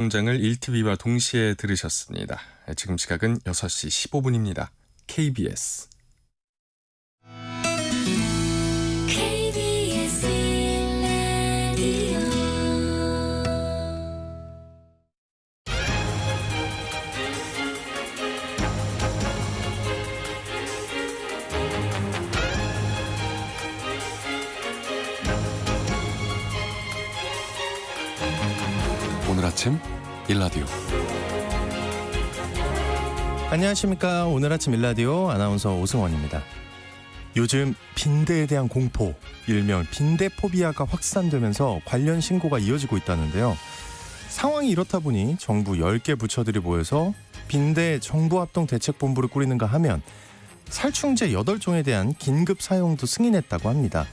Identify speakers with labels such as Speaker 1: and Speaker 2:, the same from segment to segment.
Speaker 1: 공장을 1TV와 동시에 들으셨습니다. 지금 시각은 6시 15분입니다. KBS
Speaker 2: KBS 라디오
Speaker 3: 오늘 아침 일라디오.
Speaker 4: 안녕하십니까. 오늘 아침 일라디오 아나운서 오승원입니다. 요즘 빈대에 대한 공포, 일명 빈대포비아가 확산되면서 관련 신고가 이어지고 있다는데요. 상황이 이렇다 보니 정부 10개 부처들이 모여서 빈대 정부합동대책본부를 꾸리는가 하면 살충제 8종에 대한 긴급 사용도 승인했다고 합니다.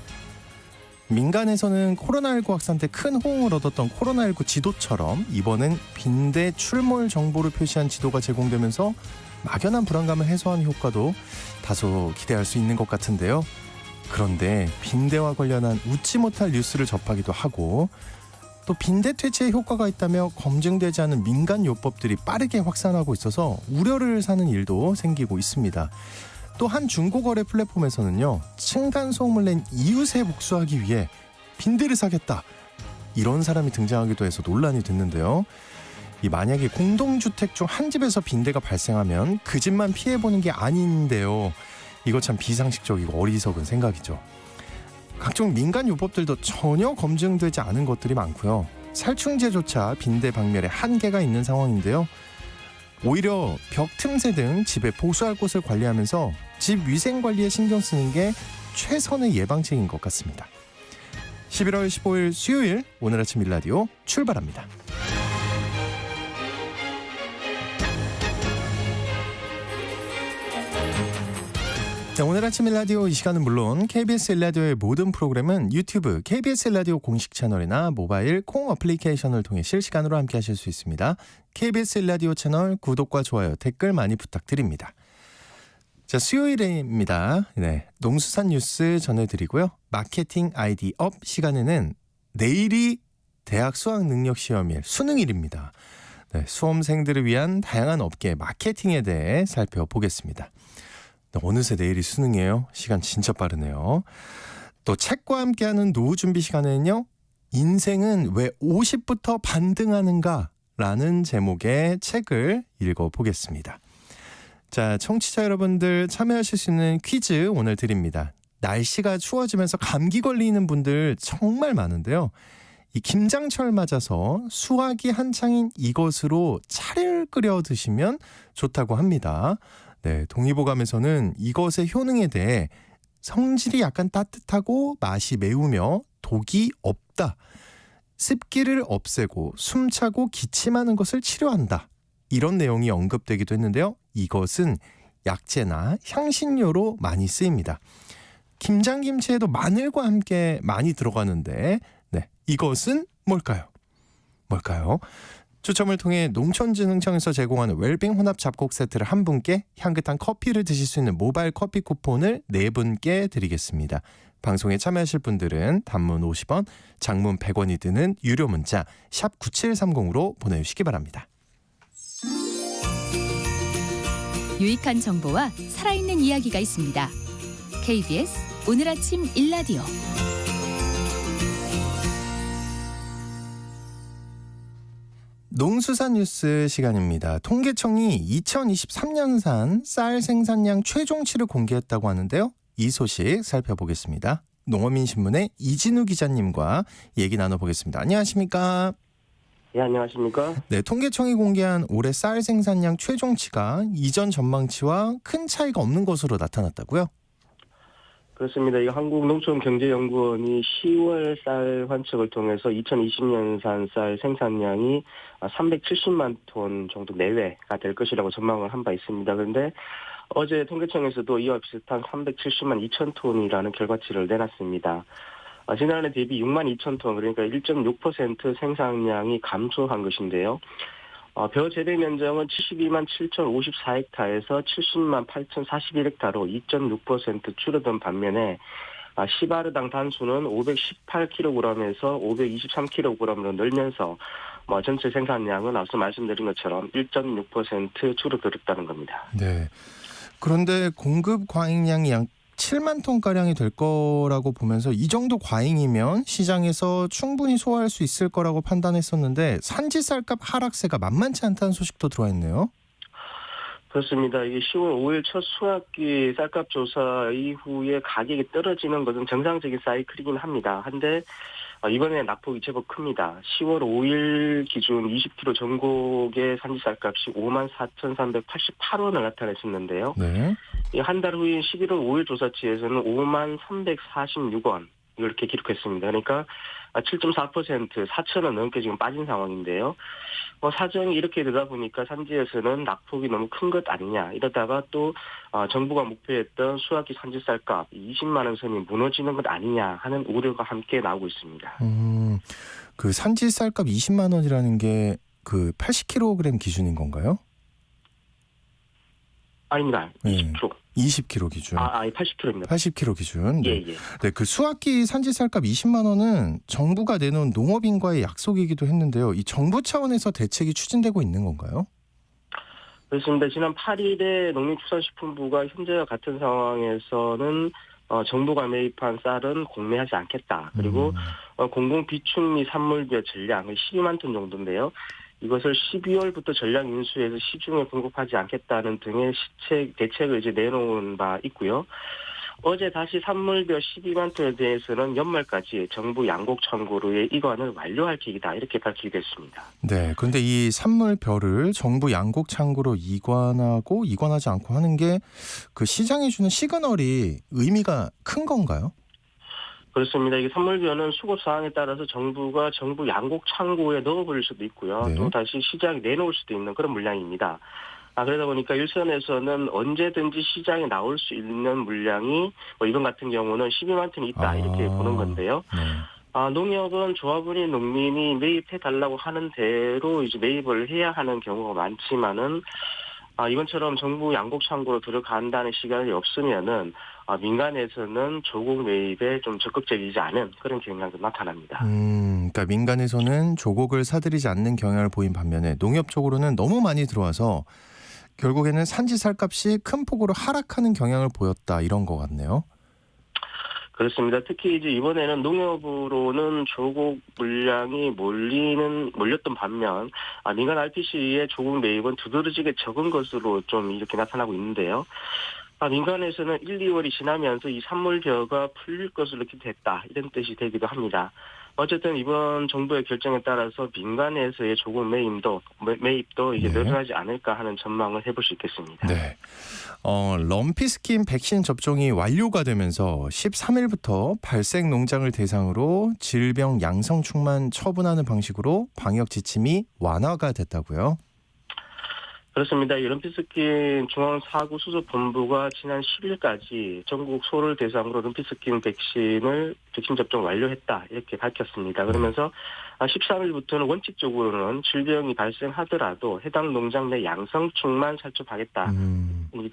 Speaker 4: 민간에서는 코로나19 확산 때 큰 호응을 얻었던 코로나19 지도처럼 이번엔 빈대 출몰 정보를 표시한 지도가 제공되면서 막연한 불안감을 해소하는 효과도 다소 기대할 수 있는 것 같은데요. 그런데 빈대와 관련한 웃지 못할 뉴스를 접하기도 하고 또 빈대 퇴치에 효과가 있다며 검증되지 않은 민간 요법들이 빠르게 확산하고 있어서 우려를 사는 일도 생기고 있습니다. 또 한 중고거래 플랫폼에서는요, 층간소음을 낸 이웃에 복수하기 위해 빈대를 사겠다, 이런 사람이 등장하기도 해서 논란이 됐는데요. 만약에 공동주택 중 한 집에서 빈대가 발생하면 그 집만 피해보는 게 아닌데요. 이거 참 비상식적이고 어리석은 생각이죠. 각종 민간 요법들도 전혀 검증되지 않은 것들이 많고요. 살충제조차 빈대 박멸에 한계가 있는 상황인데요. 오히려 벽 틈새 등 집에 보수할 곳을 관리하면서 집 위생 관리에 신경 쓰는 게 최선의 예방책인 것 같습니다. 11월 15일 수요일 오늘 아침 일라디오 출발합니다. 자, 오늘 아침 일라디오 이 시간은 물론 KBS 일라디오의 모든 프로그램은 유튜브 KBS 일라디오 공식 채널이나 모바일 콩 어플리케이션을 통해 실시간으로 함께 하실 수 있습니다. KBS 일라디오 채널 구독과 좋아요, 댓글 많이 부탁드립니다. 자, 수요일입니다. 네, 농수산 뉴스 전해드리고요. 마케팅 아이디 업 시간에는 내일이 대학 수학능력시험일 수능일입니다. 네, 수험생들을 위한 다양한 업계 마케팅에 대해 살펴보겠습니다. 어느새 내일이 수능이에요. 시간 진짜 빠르네요. 또 책과 함께하는 노후 준비 시간에는요, 인생은 왜 50부터 반등하는가? 라는 제목의 책을 읽어보겠습니다. 자, 청취자 여러분들 참여하실 수 있는 퀴즈 오늘 드립니다. 날씨가 추워지면서 감기 걸리는 분들 정말 많은데요. 이 김장철 맞아서 수확이 한창인 이것으로 차를 끓여 드시면 좋다고 합니다. 네, 동의보감에서는 이것의 효능에 대해 성질이 약간 따뜻하고 맛이 매우며 독이 없다, 습기를 없애고 숨차고 기침하는 것을 치료한다, 이런 내용이 언급되기도 했는데요. 이것은 약재나 향신료로 많이 쓰입니다. 김장김치에도 마늘과 함께 많이 들어가는데, 네, 이것은 뭘까요? 추첨을 통해 농촌진흥청에서 제공하는 웰빙 혼합 잡곡 세트를 한 분께, 향긋한 커피를 드실 수 있는 모바일 커피 쿠폰을 4분께 드리겠습니다. 방송에 참여하실 분들은 단문 50원, 장문 100원이 드는 유료 문자 샵 9730으로 보내주시기 바랍니다.
Speaker 5: 유익한 정보와 살아있는 이야기가 있습니다. KBS 오늘 아침 일라디오.
Speaker 4: 농수산 뉴스 시간입니다. 통계청이 2023년산 쌀 생산량 최종치를 공개했다고 하는데요. 이 소식 살펴보겠습니다. 농어민신문의 이진우 기자님과 얘기 나눠보겠습니다. 안녕하십니까?
Speaker 6: 네, 안녕하십니까?
Speaker 4: 네, 통계청이 공개한 올해 쌀 생산량 최종치가 이전 전망치와 큰 차이가 없는 것으로 나타났다고요?
Speaker 6: 그렇습니다. 이 한국농촌경제연구원이 10월 쌀 환측을 통해서 2020년산 쌀 생산량이 370만 톤 정도 내외가 될 것이라고 전망을 한 바 있습니다. 그런데 어제 통계청에서도 이와 비슷한 370만 2천 톤이라는 결과치를 내놨습니다. 지난해 대비 6만 2천 톤, 그러니까 1.6% 생산량이 감소한 것인데요. 벼 재배 면적은 72만 7,054헥타에서 70만 8,041헥타로 2.6% 줄어든 반면에 시바르당 단수는 518kg에서 523kg으로 늘면서 전체 생산량은 앞서 말씀드린 것처럼 1.6% 줄어들었다는 겁니다.
Speaker 4: 네. 그런데 공급 과잉량이 약 7만 톤 가량이 될 거라고 보면서 이 정도 과잉이면 시장에서 충분히 소화할 수 있을 거라고 판단했었는데 산지 쌀값 하락세가 만만치 않다는 소식도 들어와 있네요.
Speaker 6: 그렇습니다. 이게 10월 5일 첫 수학기 쌀값 조사 이후에 가격이 떨어지는 것은 정상적인 사이클이긴 합니다. 한데 이번에 낙폭이 제법 큽니다. 10월 5일 기준 20kg 전곡의 산지 쌀값이 54,388원을 나타냈었는데요.
Speaker 4: 네.
Speaker 6: 한 달 후인 11월 5일 조사치에서는 53,346원 이렇게 기록했습니다. 그러니까 7.4% 4,000원 넘게 지금 빠진 상황인데요. 사정이 이렇게 되다 보니까 산지에서는 낙폭이 너무 큰 것 아니냐. 이러다가 또 정부가 목표했던 수학기 산지 쌀값 20만 원 선이 무너지는 것 아니냐 하는 우려가 함께 나오고 있습니다.
Speaker 4: 그 산지 쌀값 20만 원이라는 게 그 80kg 기준인 건가요?
Speaker 6: 아닙니다.
Speaker 4: 네.
Speaker 6: 20kg.
Speaker 4: 20kg 기준.
Speaker 6: 80kg입니다.
Speaker 4: 80kg 기준. 네.
Speaker 6: 예.
Speaker 4: 네, 그 수학기 산지 쌀값 20만 원은 정부가 내놓은 농업인과의 약속이기도 했는데요. 이 정부 차원에서 대책이 추진되고 있는 건가요?
Speaker 6: 그렇습니다. 지난 8일에 농림축산식품부가 현재와 같은 상황에서는 정부가 매입한 쌀은 공매하지 않겠다. 그리고 공공 비축 및 산물별 전량 12만 톤 정도인데요. 이것을 12월부터 전량 인수해서 시중에 공급하지 않겠다는 등의 대책을 이제 내놓은 바 있고요. 어제 다시 산물별 12만 톤에 대해서는 연말까지 정부 양곡 창고로의 이관을 완료할 계획이다 이렇게 밝히겠습니다.
Speaker 4: 네, 그런데 이 산물별을 정부 양곡 창고로 이관하고 이관하지 않고 하는 게 그 시장에 주는 시그널이 의미가 큰 건가요?
Speaker 6: 그렇습니다. 이게 산물별은 수급 사항에 따라서 정부가 정부 양곡 창고에 넣어버릴 수도 있고요.
Speaker 4: 네.
Speaker 6: 또 다시 시장에 내놓을 수도 있는 그런 물량입니다. 그러다 보니까 일선에서는 언제든지 시장에 나올 수 있는 물량이 이번 같은 경우는 12만 톤이 있다 이렇게 보는 건데요.
Speaker 4: 네.
Speaker 6: 농협은 조합원인 농민이 매입해달라고 하는 대로 이제 매입을 해야 하는 경우가 많지만은 이번처럼 정부 양곡 창고로 들어간다는 시간이 없으면은 민간에서는 조곡 매입에 좀 적극적이지 않은 그런 경향도 나타납니다.
Speaker 4: 그러니까 민간에서는 조곡을 사들이지 않는 경향을 보인 반면에 농협 쪽으로는 너무 많이 들어와서 결국에는 산지 쌀값이 큰 폭으로 하락하는 경향을 보였다 이런 것 같네요.
Speaker 6: 그렇습니다. 특히 이제 이번에는 농협으로는 조곡 물량이 몰렸던 반면 민간 RPC의 조곡 매입은 두드러지게 적은 것으로 좀 이렇게 나타나고 있는데요. 민간에서는 1, 2월이 지나면서 이 산물벼가 풀릴 것으로 이렇게 됐다 이런 뜻이 되기도 합니다. 어쨌든 이번 정부의 결정에 따라서 민간에서의 조곡 매입도 이제 늘어나지 않을까 하는 전망을 해볼 수 있겠습니다.
Speaker 4: 네. 럼피스킨 백신 접종이 완료가 되면서 13일부터 발생 농장을 대상으로 질병 양성충만 처분하는 방식으로 방역 지침이 완화가 됐다고요?
Speaker 6: 그렇습니다. 이 럼피스킨 중앙사고수습본부가 지난 10일까지 전국 소를 대상으로 럼피스킨 백신 접종 완료했다 이렇게 밝혔습니다. 그러면서 13일부터는 원칙적으로는 질병이 발생하더라도 해당 농장 내 양성충만 살펴하겠다,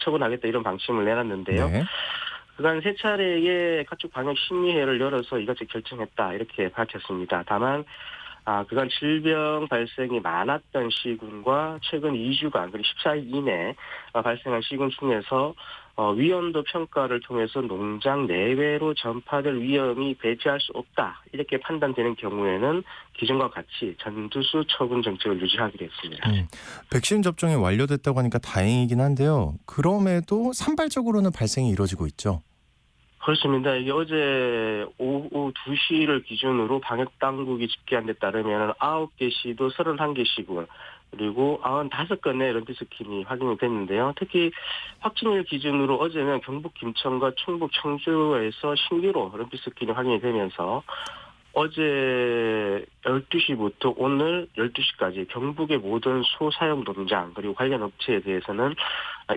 Speaker 6: 처분하겠다 이런 방침을 내놨는데요.
Speaker 4: 네.
Speaker 6: 그간 세 차례의 각종 방역 심의회를 열어서 이것을 결정했다 이렇게 밝혔습니다. 다만 그간 질병 발생이 많았던 시군과 최근 2주간 그리고 14일 이내 발생한 시군 중에서 위험도 평가를 통해서 농장 내외로 전파될 위험이 배제할 수 없다 이렇게 판단되는 경우에는 기존과 같이 전두수 처분 정책을 유지하기로 했습니다.
Speaker 4: 백신 접종이 완료됐다고 하니까 다행이긴 한데요. 그럼에도 산발적으로는 발생이 이루어지고 있죠.
Speaker 6: 그렇습니다. 이게 어제 오후 2시를 기준으로 방역당국이 집계한 데 따르면 9개 시도 31개 시군 그리고 95건의 럼피스킨이 확인이 됐는데요. 특히 확진일 기준으로 어제는 경북 김천과 충북 청주에서 신규로 럼피스킨이 확인이 되면서 어제 12시부터 오늘 12시까지 경북의 모든 소사용 농장 그리고 관련 업체에 대해서는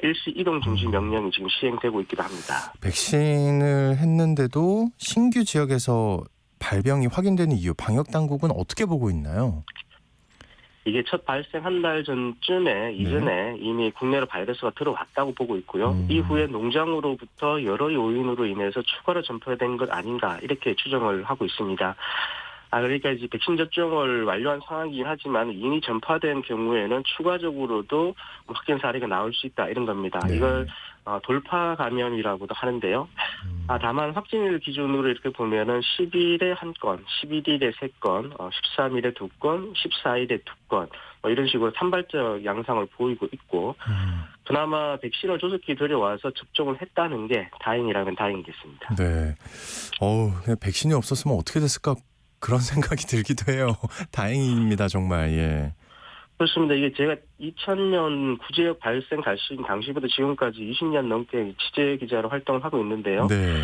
Speaker 6: 일시 이동 중지 명령이 지금 시행되고 있기도 합니다.
Speaker 4: 백신을 했는데도 신규 지역에서 발병이 확인되는 이유 방역 당국은 어떻게 보고 있나요?
Speaker 6: 이게 첫 발생 한 달 전쯤에 이전에 이미 국내로 바이러스가 들어왔다고 보고 있고요. 이후에 농장으로부터 여러 요인으로 인해서 추가로 전파된 것 아닌가 이렇게 추정을 하고 있습니다. 그러니까 이제 백신 접종을 완료한 상황이긴 하지만 이미 전파된 경우에는 추가적으로도 확진 사례가 나올 수 있다 이런 겁니다.
Speaker 4: 네.
Speaker 6: 이걸 돌파 감염이라고도 하는데요. 다만 확진일 기준으로 이렇게 보면은 10일에 1건, 11일에 3건, 13일에 2건, 14일에 2건 이런 식으로 산발적 양상을 보이고 있고 그나마 백신을 조속히 들여와서 접종을 했다는 게 다행이라면 다행이겠습니다.
Speaker 4: 네. 그냥 백신이 없었으면 어떻게 됐을까 그런 생각이 들기도 해요. 다행입니다, 정말. 예.
Speaker 6: 그렇습니다. 이게 제가 2000년 구제역 발생 당시부터 지금까지 20년 넘게 취재 기자로 활동을 하고 있는데요.
Speaker 4: 네.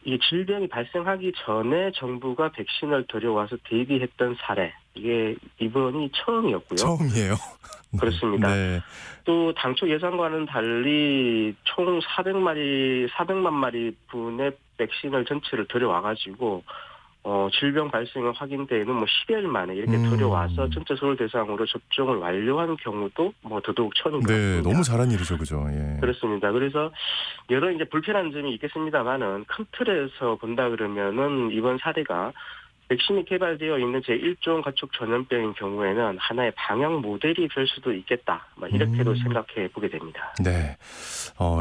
Speaker 6: 이 질병이 발생하기 전에 정부가 백신을 들여와서 대비했던 사례 이게 이번이 처음이었고요.
Speaker 4: 처음이에요.
Speaker 6: 그렇습니다.
Speaker 4: 네.
Speaker 6: 또 당초 예상과는 달리 총 400만 마리 분의 백신을 전체를 들여와가지고 질병 발생이 확인되는 10여일 만에 이렇게 들여와서 전체 서울 대상으로 접종을 완료한 경우도 더더욱 처음인 것 같습니다.
Speaker 4: 네, 너무 잘한 일이죠, 그죠? 예.
Speaker 6: 그렇습니다. 그래서 여러 이제 불편한 점이 있겠습니다만은 큰 틀에서 본다 그러면은 이번 사례가 백신이 개발되어 있는 제1종 가축 전염병인 경우에는 하나의 방역 모델이 될 수도 있겠다. 이렇게도 생각해 보게 됩니다.
Speaker 4: 네.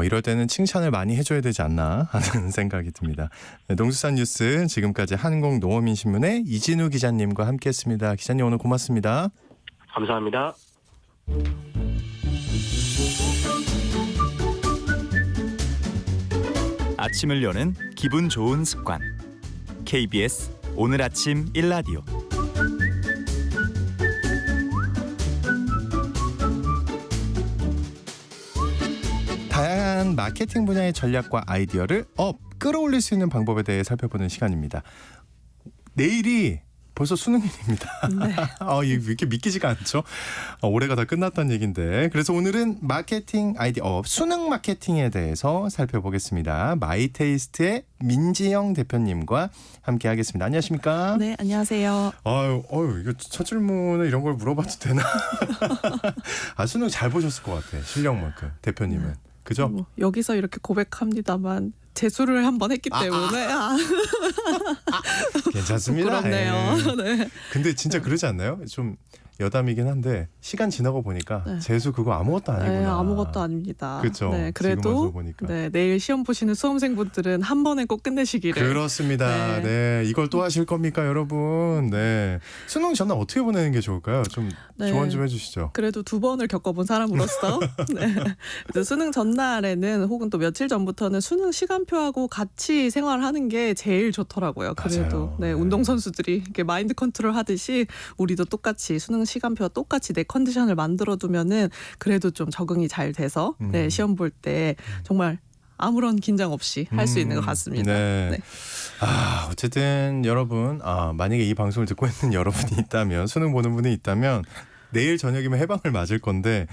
Speaker 4: 이럴 때는 칭찬을 많이 해줘야 되지 않나 하는 생각이 듭니다. 네, 농수산 뉴스 지금까지 한국농어민신문의 이진우 기자님과 함께했습니다. 기자님 오늘 고맙습니다.
Speaker 6: 감사합니다.
Speaker 7: 아침을 여는 기분 좋은 습관. KBS 오늘 아침 일라디오.
Speaker 4: 다양한 마케팅 분야의 전략과 아이디어를 끌어올릴 수 있는 방법에 대해 살펴보는 시간입니다. 내일이 벌써 수능일입니다.
Speaker 8: 네.
Speaker 4: 이렇게 믿기지가 않죠. 올해가 다 끝났다는 얘기인데. 그래서 오늘은 마케팅 아이디어, 수능 마케팅에 대해서 살펴보겠습니다. 마이테이스트의 민지영 대표님과 함께 하겠습니다. 안녕하십니까?
Speaker 8: 네, 안녕하세요.
Speaker 4: 이거 첫 질문에 이런 걸 물어봐도 되나? 수능 잘 보셨을 것 같아. 실력만큼 대표님은. 그죠?
Speaker 8: 여기서 이렇게 고백합니다만 재수를 한번 했기 때문에
Speaker 4: 괜찮습니다.
Speaker 8: 부끄럽네요. 네.
Speaker 4: 근데 진짜 그러지 않나요? 좀 여담이긴 한데 시간 지나고 보니까
Speaker 8: 네.
Speaker 4: 재수 그거 아무것도 아니구나.
Speaker 8: 네, 아무것도 아닙니다.
Speaker 4: 그렇죠.
Speaker 8: 네,
Speaker 4: 지금 와서
Speaker 8: 그래도
Speaker 4: 보니까.
Speaker 8: 내일 시험 보시는 수험생분들은 한 번에 꼭 끝내시기를.
Speaker 4: 그렇습니다.
Speaker 8: 네.
Speaker 4: 네, 이걸 또 하실 겁니까, 여러분? 네, 수능 전날 어떻게 보내는 게 좋을까요? 좀
Speaker 8: 네.
Speaker 4: 조언 좀 해주시죠.
Speaker 8: 그래도 2번을 겪어본 사람으로서 네. 그래서 수능 전날에는 혹은 또 며칠 전부터는 수능 시간표하고 같이 생활하는 게 제일 좋더라고요. 그래도
Speaker 4: 맞아요.
Speaker 8: 네,
Speaker 4: 네.
Speaker 8: 운동선수들이 이렇게 마인드 컨트롤 하듯이 우리도 똑같이 수능 시간표와 똑같이 내 컨디션을 만들어두면은 그래도 좀 적응이 잘 돼서 네, 시험 볼 때 정말 아무런 긴장 없이 할 수 있는 것 같습니다.
Speaker 4: 네.
Speaker 8: 네.
Speaker 4: 어쨌든 여러분, 만약에 이 방송을 듣고 있는 여러분이 있다면, 수능 보는 분이 있다면 내일 저녁이면 해방을 맞을 건데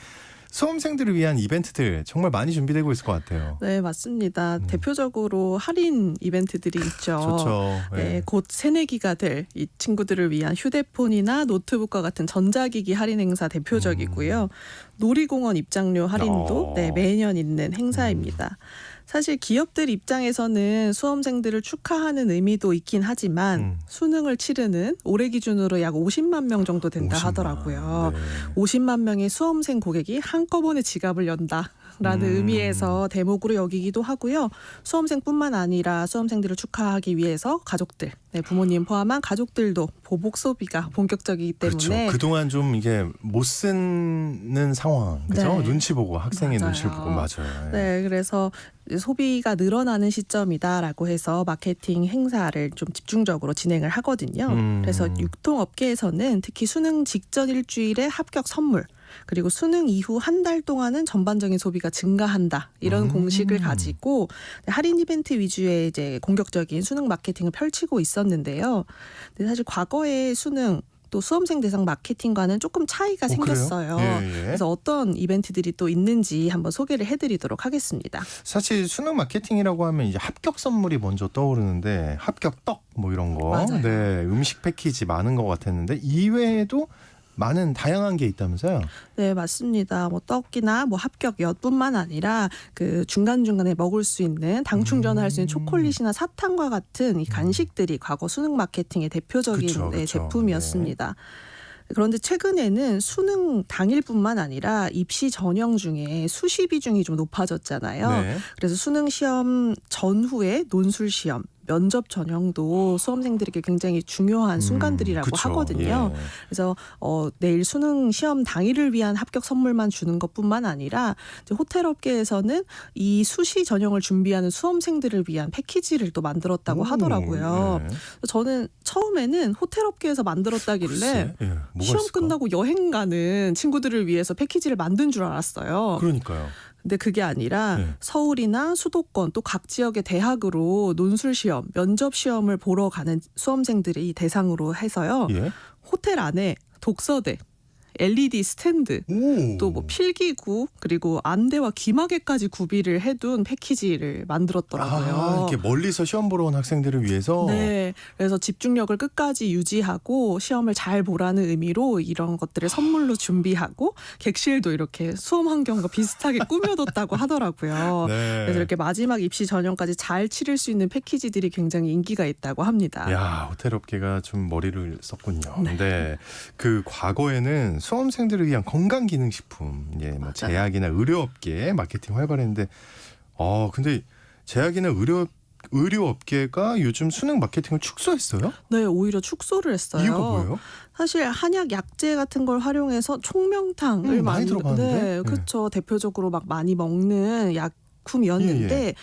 Speaker 4: 수험생들을 위한 이벤트들 정말 많이 준비되고 있을 것 같아요.
Speaker 8: 네, 맞습니다. 대표적으로 할인 이벤트들이 있죠.
Speaker 4: 좋죠.
Speaker 8: 네, 곧 새내기가 될 이 친구들을 위한 휴대폰이나 노트북과 같은 전자기기 할인 행사 대표적이고요. 놀이공원 입장료 할인도 네, 매년 있는 행사입니다. 사실 기업들 입장에서는 수험생들을 축하하는 의미도 있긴 하지만 수능을 치르는 올해 기준으로 약 50만 명 정도 된다
Speaker 4: 50만.
Speaker 8: 하더라고요.
Speaker 4: 네.
Speaker 8: 50만 명의 수험생 고객이 한꺼번에 지갑을 연다라는 의미에서 대목으로 여기기도 하고요. 수험생뿐만 아니라 수험생들을 축하하기 위해서 가족들, 네, 부모님 포함한 가족들도 보복 소비가 본격적이기 때문에
Speaker 4: 그렇죠. 그동안 좀 이게 못 쓰는 상황, 그죠?
Speaker 8: 네.
Speaker 4: 눈치 보고 학생의
Speaker 8: 맞아요.
Speaker 4: 눈치를 보고 맞아요.
Speaker 8: 네, 그래서 소비가 늘어나는 시점이다라고 해서 마케팅 행사를 좀 집중적으로 진행을 하거든요. 그래서 유통업계에서는 특히 수능 직전 일주일에 합격 선물 그리고 수능 이후 한 달 동안은 전반적인 소비가 증가한다 이런 공식을 가지고 할인 이벤트 위주의 이제 공격적인 수능 마케팅을 펼치고 있었는데요. 근데 사실 과거의 수능 또 수험생 대상 마케팅과는 조금 차이가 생겼어요.
Speaker 4: 예.
Speaker 8: 그래서 어떤 이벤트들이 또 있는지 한번 소개를 해드리도록 하겠습니다.
Speaker 4: 사실 수능 마케팅이라고 하면 이제 합격 선물이 먼저 떠오르는데 합격 떡 뭐 이런 거,
Speaker 8: 맞아요.
Speaker 4: 네, 음식 패키지 많은 것 같았는데 이외에도 많은 다양한 게 있다면서요?
Speaker 8: 네, 맞습니다. 뭐 떡이나 뭐 합격 엿뿐만 아니라 그 중간중간에 먹을 수 있는 당 충전할 수 있는 초콜릿이나 사탕과 같은 이 간식들이 과거 수능 마케팅의 대표적인
Speaker 4: 그쵸,
Speaker 8: 네,
Speaker 4: 그쵸.
Speaker 8: 제품이었습니다. 그런데 최근에는 수능 당일뿐만 아니라 입시 전형 중에 수시 비중이 좀 높아졌잖아요.
Speaker 4: 네.
Speaker 8: 그래서 수능 시험 전후에 논술 시험, 면접 전형도 수험생들에게 굉장히 중요한 순간들이라고
Speaker 4: 그쵸.
Speaker 8: 하거든요.
Speaker 4: 예.
Speaker 8: 그래서 내일 수능 시험 당일을 위한 합격 선물만 주는 것뿐만 아니라 이제 호텔 업계에서는 이 수시 전형을 준비하는 수험생들을 위한 패키지를 또 만들었다고 하더라고요.
Speaker 4: 네.
Speaker 8: 저는 처음에는 호텔 업계에서 만들었다길래
Speaker 4: 글쎄, 예, 뭐가
Speaker 8: 시험
Speaker 4: 있을까?
Speaker 8: 끝나고 여행 가는 친구들을 위해서 패키지를 만든 줄 알았어요.
Speaker 4: 그러니까요.
Speaker 8: 근데 그게 아니라
Speaker 4: 네.
Speaker 8: 서울이나 수도권 또 각 지역의 대학으로 논술 시험, 면접 시험을 보러 가는 수험생들이 대상으로 해서요.
Speaker 4: 예.
Speaker 8: 호텔 안에 독서대, LED 스탠드,
Speaker 4: 오.
Speaker 8: 또 뭐 필기구 그리고 안대와 기마개까지 구비를 해둔 패키지를 만들었더라고요.
Speaker 4: 아, 이렇게 멀리서 시험 보러 온 학생들을 위해서.
Speaker 8: 네, 그래서 집중력을 끝까지 유지하고 시험을 잘 보라는 의미로 이런 것들을 선물로 준비하고 객실도 이렇게 수험 환경과 비슷하게 꾸며뒀다고 하더라고요.
Speaker 4: 네.
Speaker 8: 그래서 이렇게 마지막 입시 전형까지 잘 치를 수 있는 패키지들이 굉장히 인기가 있다고 합니다.
Speaker 4: 야, 호텔 업계가 좀 머리를 썼군요.
Speaker 8: 네.
Speaker 4: 네. 그 과거에는 수험생들을 위한 건강기능식품, 예, 뭐 제약이나 의료업계 마케팅 활발했는데, 근데 제약이나 의료업계가 요즘 수능 마케팅을 축소했어요?
Speaker 8: 네, 오히려 축소를 했어요.
Speaker 4: 이유가 뭐예요?
Speaker 8: 사실 한약 약재 같은 걸 활용해서 총명탕을
Speaker 4: 많이 들어봤는데?
Speaker 8: 네,
Speaker 4: 네.
Speaker 8: 그렇죠. 대표적으로 막 많이 먹는 약품이었는데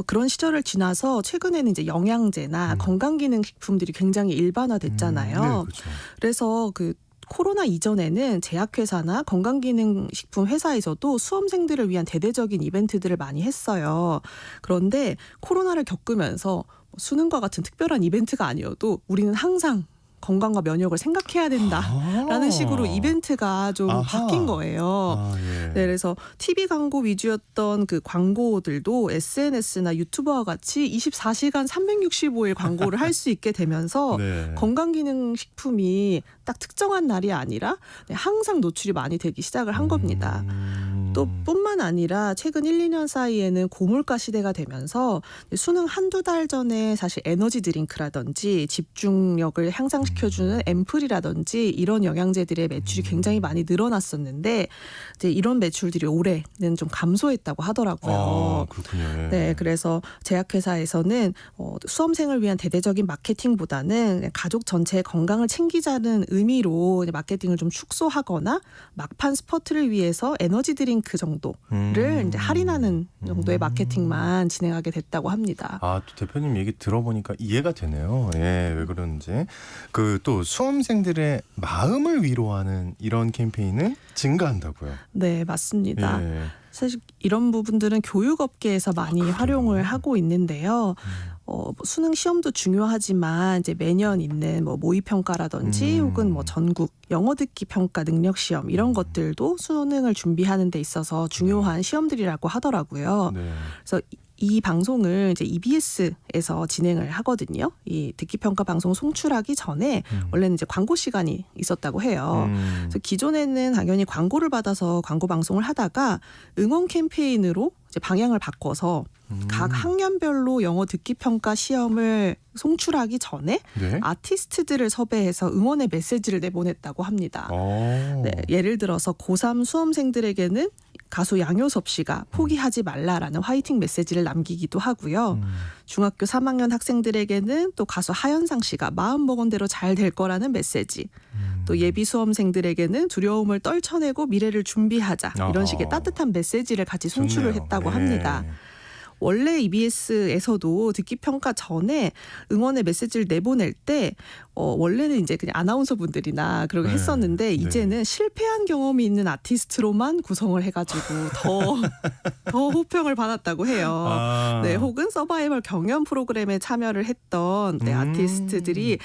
Speaker 8: 그런 시절을 지나서 최근에는 이제 영양제나 건강기능식품들이 굉장히 일반화됐잖아요.
Speaker 4: 네, 그렇죠.
Speaker 8: 그래서 그 코로나 이전에는 제약회사나 건강기능식품 회사에서도 수험생들을 위한 대대적인 이벤트들을 많이 했어요. 그런데 코로나를 겪으면서 수능과 같은 특별한 이벤트가 아니어도 우리는 항상 건강과 면역을 생각해야 된다라는 식으로 이벤트가 좀
Speaker 4: 아하.
Speaker 8: 바뀐 거예요.
Speaker 4: 아, 예.
Speaker 8: 네, 그래서 TV 광고 위주였던 그 광고들도 SNS나 유튜버와 같이 24시간 365일 광고를 할 수 있게 되면서
Speaker 4: 네.
Speaker 8: 건강기능식품이 딱 특정한 날이 아니라 항상 노출이 많이 되기 시작을 한 겁니다. 또 뿐만 아니라 최근 1, 2년 사이에는 고물가 시대가 되면서 수능 한두 달 전에 사실 에너지 드링크라든지 집중력을 향상시켜주는 앰플이라든지 이런 영양제들의 매출이 굉장히 많이 늘어났었는데 이제 이런 매출들이 올해는 좀 감소했다고 하더라고요.
Speaker 4: 아, 그렇군요.
Speaker 8: 네, 그래서 제약회사에서는 수험생을 위한 대대적인 마케팅보다는 그냥 가족 전체의 건강을 챙기자는 의미로 이제 마케팅을 좀 축소하거나 막판 스퍼트를 위해서 에너지 드링크 정도를 이제 할인하는 정도의 마케팅만 진행하게 됐다고 합니다.
Speaker 4: 아, 또 대표님 얘기 들어보니까 이해가 되네요. 예, 왜 그러는지. 그 또 수험생들의 마음을 위로하는 이런 캠페인은 증가한다고요.
Speaker 8: 네, 맞습니다.
Speaker 4: 예.
Speaker 8: 사실 이런 부분들은 교육업계에서 많이 활용을 하고 있는데요. 수능 시험도 중요하지만 이제 매년 있는 뭐 모의평가라든지 혹은 뭐 전국 영어 듣기 평가 능력 시험 이런 것들도 수능을 준비하는 데 있어서 중요한 시험들이라고 하더라고요.
Speaker 4: 네.
Speaker 8: 그래서 이 방송을 이제 EBS에서 진행을 하거든요. 이 듣기평가 방송 송출하기 전에 원래는 이제 광고 시간이 있었다고 해요. 그래서 기존에는 당연히 광고를 받아서 광고 방송을 하다가 응원 캠페인으로 이제 방향을 바꿔서 각 학년별로 영어 듣기평가 시험을 송출하기 전에
Speaker 4: 네.
Speaker 8: 아티스트들을 섭외해서 응원의 메시지를 내보냈다고 합니다. 네, 예를 들어서 고3 수험생들에게는 가수 양효섭 씨가 포기하지 말라라는 화이팅 메시지를 남기기도 하고요. 중학교 3학년 학생들에게는 또 가수 하현상 씨가 마음먹은 대로 잘 될 거라는 메시지. 또 예비 수험생들에게는 두려움을 떨쳐내고 미래를 준비하자. 이런
Speaker 4: 어허.
Speaker 8: 식의 따뜻한 메시지를 같이 송출을
Speaker 4: 좋네요.
Speaker 8: 했다고
Speaker 4: 네.
Speaker 8: 합니다. 원래 EBS에서도 듣기 평가 전에 응원의 메시지를 내보낼 때 원래는 이제 그냥 아나운서 분들이나 그러고
Speaker 4: 네.
Speaker 8: 했었는데 이제는 실패한 경험이 있는 아티스트로만 구성을 해가지고 더 호평을 받았다고 해요.
Speaker 4: 아.
Speaker 8: 네, 혹은 서바이벌 경연 프로그램에 참여를 했던 아티스트들이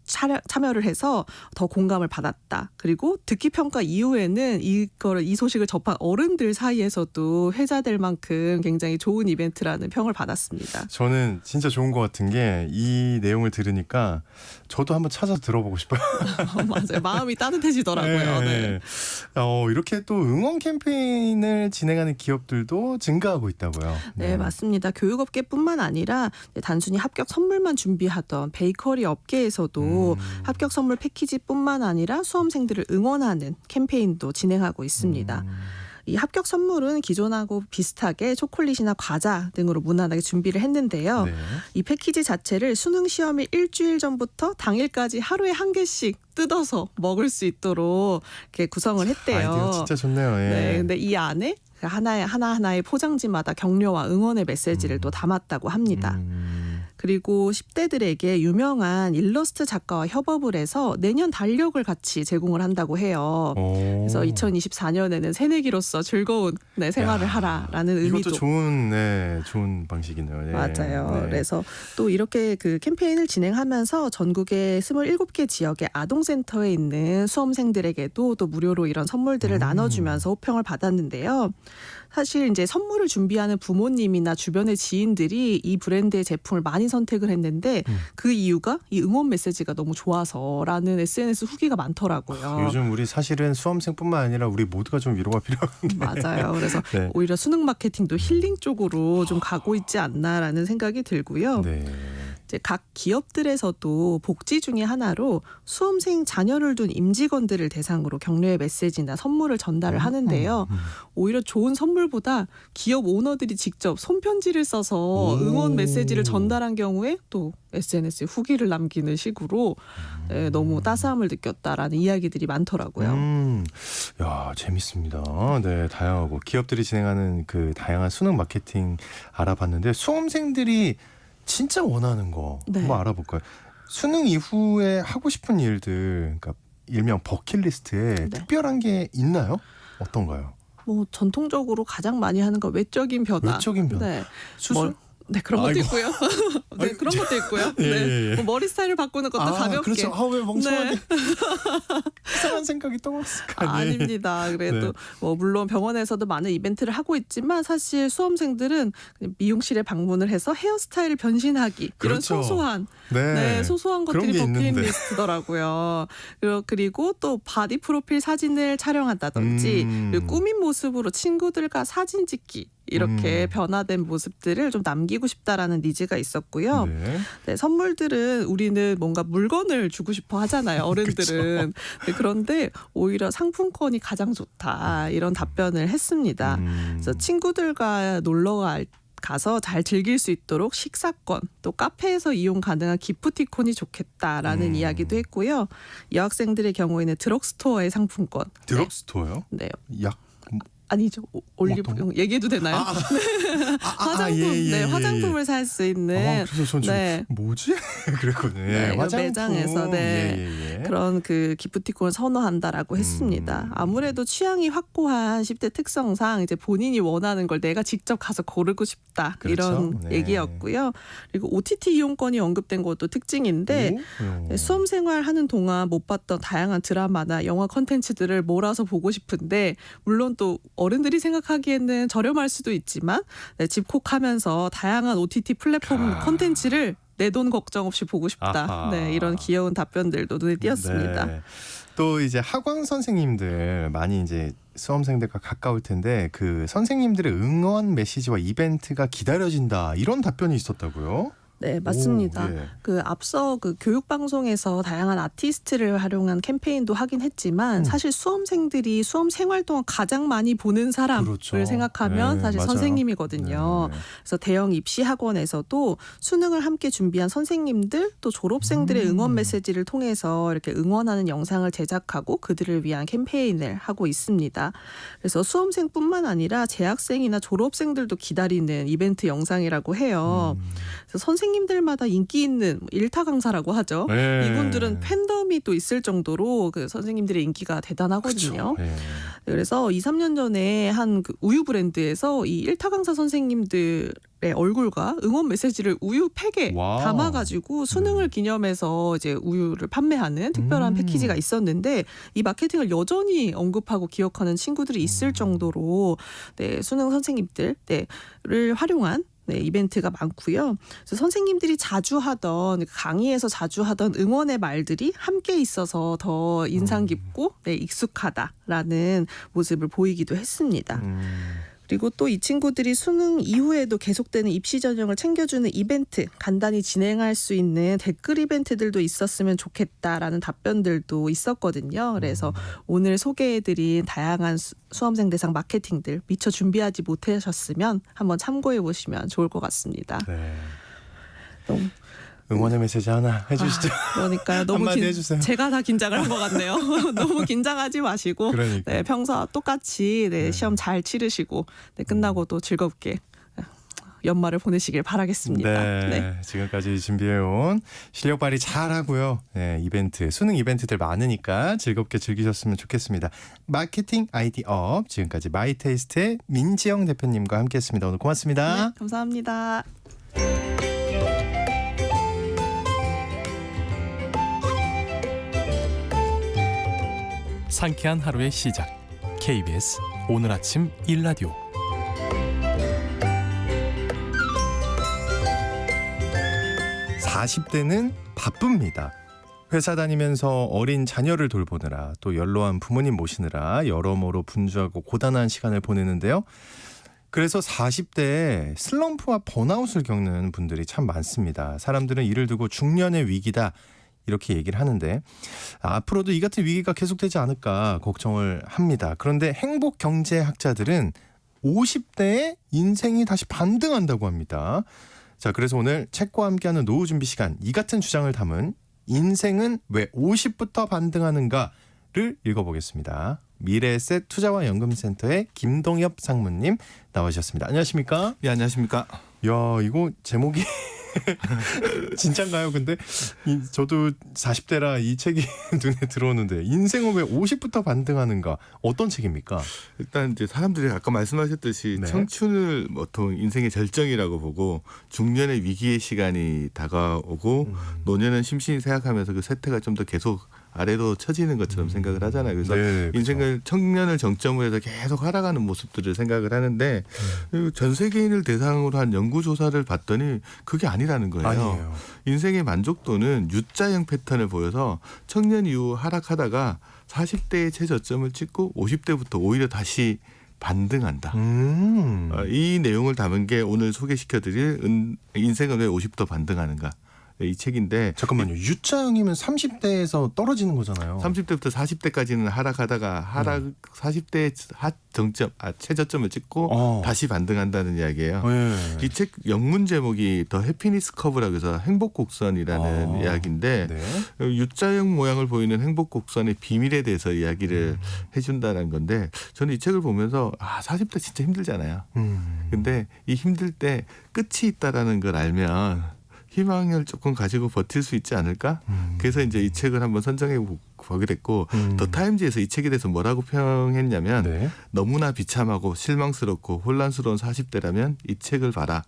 Speaker 8: 참여를 해서 더 공감을 받았다. 그리고 듣기 평가 이후에는 이 소식을 접한 어른들 사이에서도 회자될 만큼 굉장히 좋은 이벤트라는 평을 받았습니다.
Speaker 4: 저는 진짜 좋은 것 같은 게 이 내용을 들으니까 저도 한번 찾아서 들어보고 싶어요.
Speaker 8: 맞아요. 마음이 따뜻해지더라고요. 네.
Speaker 4: 이렇게 또 응원 캠페인을 진행하는 기업들도 증가하고 있다고요.
Speaker 8: 네, 맞습니다. 교육업계뿐만 아니라 단순히 합격 선물만 준비하던 베이커리 업계에서도 합격 선물 패키지뿐만 아니라 수험생들을 응원하는 캠페인도 진행하고 있습니다. 이 합격 선물은 기존하고 비슷하게 초콜릿이나 과자 등으로 무난하게 준비를 했는데요.
Speaker 4: 네.
Speaker 8: 이 패키지 자체를 수능 시험일 일주일 전부터 당일까지 하루에 한 개씩 뜯어서 먹을 수 있도록 이렇게 구성을 했대요.
Speaker 4: 아이디어 진짜 좋네요. 예.
Speaker 8: 네, 근데 이 안에 하나하나의 포장지마다 격려와 응원의 메시지를 또 담았다고 합니다. 그리고 10대들에게 유명한 일러스트 작가와 협업을 해서 내년 달력을 같이 제공을 한다고 해요. 그래서 2024년에는 새내기로서 즐거운 생활을 하라라는 의미도.
Speaker 4: 이것도 좋은 방식이네요. 예.
Speaker 8: 맞아요.
Speaker 4: 네.
Speaker 8: 그래서 또 이렇게 그 캠페인을 진행하면서 전국의 27개 지역의 아동센터에 있는 수험생들에게도 또 무료로 이런 선물들을 나눠주면서 호평을 받았는데요. 사실 이제 선물을 준비하는 부모님이나 주변의 지인들이 이 브랜드의 제품을 많이 선택을 했는데 그 이유가 이 응원 메시지가 너무 좋아서라는 SNS 후기가 많더라고요.
Speaker 4: 요즘 우리 사실은 수험생뿐만 아니라 우리 모두가 좀 위로가 필요한데.
Speaker 8: 맞아요. 그래서
Speaker 4: 네.
Speaker 8: 오히려 수능 마케팅도 힐링 쪽으로 좀 가고 있지 않나라는 생각이 들고요.
Speaker 4: 네.
Speaker 8: 이제 각 기업들에서도 복지 중에 하나로 수험생 자녀를 둔 임직원들을 대상으로 격려의 메시지나 선물을 전달을 하는데요. 오히려 좋은 선물보다 기업 오너들이 직접 손편지를 써서 응원 메시지를 전달한 경우에 또 SNS에 후기를 남기는 식으로 너무 따스함을 느꼈다라는 이야기들이 많더라고요.
Speaker 4: 야, 재밌습니다. 네, 다양하고 기업들이 진행하는 그 다양한 수능 마케팅 알아봤는데 수험생들이 진짜 원하는 거
Speaker 8: 네.
Speaker 4: 한번 알아볼까요? 수능 이후에 하고 싶은 일들, 그러니까 일명 버킷리스트에
Speaker 8: 네.
Speaker 4: 특별한 게 있나요? 어떤가요?
Speaker 8: 뭐 전통적으로 가장 많이 하는 건 외적인 변화.
Speaker 4: 외적인 변화.
Speaker 8: 네.
Speaker 4: 수술?
Speaker 8: 네, 그런 것도
Speaker 4: 아이고.
Speaker 8: 있고요. 네,
Speaker 4: 아이고,
Speaker 8: 그런 것도 있고요.
Speaker 4: 예,
Speaker 8: 네.
Speaker 4: 예, 예.
Speaker 8: 뭐 머리 스타일을 바꾸는 것도 가볍게.
Speaker 4: 그렇죠. 왜 멍청하게
Speaker 8: 네.
Speaker 4: 이상한 생각이 떠올랐을까?
Speaker 8: 아닙니다. 그래도
Speaker 4: 네.
Speaker 8: 뭐 물론 병원에서도 많은 이벤트를 하고 있지만 사실 수험생들은 그냥 미용실에 방문을 해서 헤어스타일을 변신하기 이런
Speaker 4: 그렇죠.
Speaker 8: 소소한
Speaker 4: 네.
Speaker 8: 소소한
Speaker 4: 그런
Speaker 8: 것들이
Speaker 4: 게 있는데.
Speaker 8: 버킷리스트더라고요. 그리고 또 바디 프로필 사진을 촬영한다든지 그리고 꾸민 모습으로 친구들과 사진 찍기 이렇게 변화된 모습들을 좀 남기고 싶다라는 니즈가 있었고요.
Speaker 4: 네.
Speaker 8: 네, 선물들은 우리는 뭔가 물건을 주고 싶어 하잖아요. 어른들은. 네, 그런데 오히려 상품권이 가장 좋다. 이런 답변을 했습니다. 그래서 친구들과 놀러 가서 잘 즐길 수 있도록 식사권 또 카페에서 이용 가능한 기프티콘이 좋겠다라는 이야기도 했고요. 여학생들의 경우에는 드럭스토어의 상품권.
Speaker 4: 드럭스토어요?
Speaker 8: 네.
Speaker 4: 약
Speaker 8: 아니죠. 올리브영 얘기해도 되나요? 화장품,
Speaker 4: 예.
Speaker 8: 화장품을 살 수 있는
Speaker 4: 그래서 전 지금
Speaker 8: 네.
Speaker 4: 뭐지? 그랬거든요.
Speaker 8: 네,
Speaker 4: 화장품.
Speaker 8: 매장에서
Speaker 4: 예.
Speaker 8: 그런 그 기프티콘을 선호한다라고 했습니다. 아무래도 취향이 확고한 10대 특성상 이제 본인이 원하는 걸 내가 직접 가서 고르고 싶다
Speaker 4: 그렇죠.
Speaker 8: 이런
Speaker 4: 네.
Speaker 8: 얘기였고요. 그리고 OTT 이용권이 언급된 것도 특징인데 수험 생활하는 동안 못 봤던 다양한 드라마나 영화 콘텐츠들을 몰아서 보고 싶은데 물론 또 어른들이 생각하기에는 저렴할 수도 있지만 집콕하면서 다양한 OTT 플랫폼 콘텐츠를 내 돈 걱정 없이 보고 싶다.
Speaker 4: 아하.
Speaker 8: 네, 이런 귀여운 답변들도 눈에 띄었습니다.
Speaker 4: 네. 또 이제 학원 선생님들 많이 이제 수험생들과 가까울 텐데 그 선생님들의 응원 메시지와 이벤트가 기다려진다 이런 답변이 있었다고요?
Speaker 8: 네, 맞습니다.
Speaker 4: 오, 예.
Speaker 8: 그 앞서 그 교육 방송에서 다양한 아티스트를 활용한 캠페인도 하긴 했지만 사실 수험생들이 수험 생활 동안 가장 많이 보는 사람을
Speaker 4: 그렇죠.
Speaker 8: 생각하면
Speaker 4: 네,
Speaker 8: 사실
Speaker 4: 맞아요.
Speaker 8: 선생님이거든요.
Speaker 4: 네.
Speaker 8: 그래서 대형 입시 학원에서도 수능을 함께 준비한 선생님들 또 졸업생들의 응원 메시지를 통해서 이렇게 응원하는 영상을 제작하고 그들을 위한 캠페인을 하고 있습니다. 그래서 수험생뿐만 아니라 재학생이나 졸업생들도 기다리는 이벤트 영상이라고 해요. 그래서 선생님들마다 인기 있는 일타 강사라고 하죠.
Speaker 4: 네.
Speaker 8: 이분들은 팬덤이 또 있을 정도로 그 선생님들의 인기가 대단하거든요.
Speaker 4: 그렇죠. 예.
Speaker 8: 그래서 2, 3년 전에 한 그 우유 브랜드에서 이 1타 강사 선생님들의 얼굴과 응원 메시지를 우유 팩에
Speaker 4: 와우.
Speaker 8: 담아가지고 수능을 기념해서 이제 우유를 판매하는 특별한 패키지가 있었는데 이 마케팅을 여전히 언급하고 기억하는 친구들이 있을 정도로 네, 수능 선생님들을 활용한 네, 이벤트가 많고요. 그래서 선생님들이 자주 하던 강의에서 자주 하던 응원의 말들이 함께 있어서 더 인상 깊고 네, 익숙하다라는 모습을 보이기도 했습니다. 그리고 또 이 친구들이 수능 이후에도 계속되는 입시 전형을 챙겨주는 이벤트, 간단히 진행할 수 있는 댓글 이벤트들도 있었으면 좋겠다라는 답변들도 있었거든요. 그래서 오늘 소개해드린 다양한 수험생 대상 마케팅들 미처 준비하지 못하셨으면 한번 참고해 보시면 좋을 것 같습니다.
Speaker 4: 네.
Speaker 8: 너무
Speaker 4: 응원의 메시지 하나 해주시죠.
Speaker 8: 그러니까요. 너무
Speaker 4: 한마디 해주세요.
Speaker 8: 제가 다 긴장을 한 것 같네요. 너무 긴장하지 마시고
Speaker 4: 그러니까.
Speaker 8: 네, 평소와 똑같이 네, 시험 잘 치르시고 네, 끝나고 또 즐겁게 연말을 보내시길 바라겠습니다.
Speaker 4: 네,
Speaker 8: 네.
Speaker 4: 지금까지 준비해온 실력 발휘 잘하고요. 네, 이벤트, 수능 이벤트들 많으니까 즐겁게 즐기셨으면 좋겠습니다. 마케팅 아이디어 지금까지 마이테이스트의 민지영 대표님과 함께했습니다. 오늘 고맙습니다.
Speaker 8: 네, 감사합니다.
Speaker 3: 상쾌한 하루의 시작. KBS 오늘 아침 일라디오.
Speaker 4: (40대는) 바쁩니다. 회사 다니면서 어린 자녀를 돌보느라 또 연로한 부모님 모시느라 여러모로 분주하고 고단한 시간을 보내는데요. 그래서 40대에 슬럼프와 번아웃을 겪는 분들이 참 많습니다. 사람들은 이를 두고 중년의 위기다 이렇게 얘기를 하는데 앞으로도 이 같은 위기가 계속되지 않을까 걱정을 합니다. 그런데 행복경제학자들은 50대에 인생이 다시 반등한다고 합니다. 자, 그래서 오늘 책과 함께하는 노후 준비 시간, 이 같은 주장을 담은 인생은 왜 50부터 반등하는가를 읽어보겠습니다. 미래에셋 투자와 연금센터의 김동엽 상무님 나와주셨습니다. 안녕하십니까?
Speaker 9: 예, 안녕하십니까?
Speaker 4: 야, 이거 제목이 진짠가요? 근데 저도 40대라 이 책이 눈에 들어오는데 인생은 왜 50부터 반등하는가? 어떤 책입니까?
Speaker 9: 일단 이제 사람들이 아까 말씀하셨듯이
Speaker 4: 네.
Speaker 9: 청춘을 보통 인생의 절정이라고 보고 중년의 위기의 시간이 다가오고 노년은 심신이 생각하면서 그 세태가 좀 더 계속 아래로 처지는 것처럼 생각을 하잖아요. 그래서
Speaker 4: 네,
Speaker 9: 인생을 청년을 정점으로 해서 계속 하락하는 모습들을 생각을 하는데 전 세계인을 대상으로 한 연구조사를 봤더니 그게 아니라는 거예요.
Speaker 4: 아니에요.
Speaker 9: 인생의 만족도는 U자형 패턴을 보여서 청년 이후 하락하다가 40대의 최저점을 찍고 50대부터 오히려 다시 반등한다. 이 내용을 담은 게 오늘 소개시켜드릴 인생은 왜 50더 반등하는가. 이 책인데
Speaker 4: 잠깐만요. U자형이면 30대에서 떨어지는 거잖아요.
Speaker 9: 30대부터 40대까지는 하락하다가 40대의 최저점을 찍고 다시 반등한다는 이야기예요.
Speaker 4: 네.
Speaker 9: 이 책 영문 제목이 더 해피니스 커브라고 해서 행복곡선이라는 이야기인데
Speaker 4: 네.
Speaker 9: U자형 모양을 보이는 행복곡선의 비밀에 대해서 이야기를 해준다는 건데 저는 이 책을 보면서 40대 진짜 힘들잖아요. 근데 이 힘들 때 끝이 있다라는 걸 알면 희망을 조금 가지고 버틸 수 있지 않을까? 그래서 이제 이 책을 한번 선정해 보게 됐고 더 타임즈에서 이 책에 대해서 뭐라고 평했냐면
Speaker 4: 네.
Speaker 9: 너무나 비참하고 실망스럽고 혼란스러운 40대라면 이 책을 봐라.